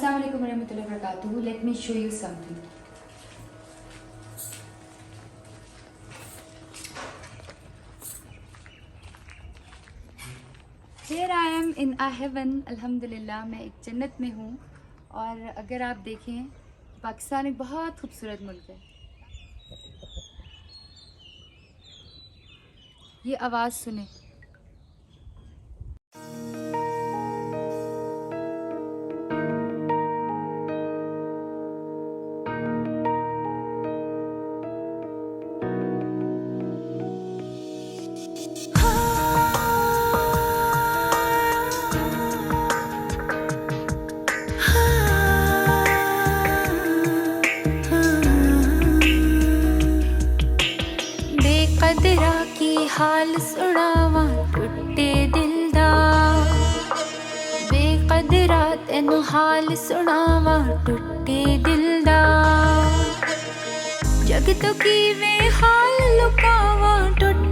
Assalamualaikum warahmatullahi wabarakatuh. Let me show you something. Here I am in a heaven. अल्हम्दुलिल्लाह मैं एक जन्नत में हूँ। और अगर आप देखें पाकिस्तान एक बहुत खूबसूरत मुल्क है। ये आवाज़ सुने। बेकदरा की हाल सुनावा टुटे दिल दा, बेकदरा तेनू हाल सुनावा टुटे दिल दा। जग तो कीवे हाल लुकावा टुटे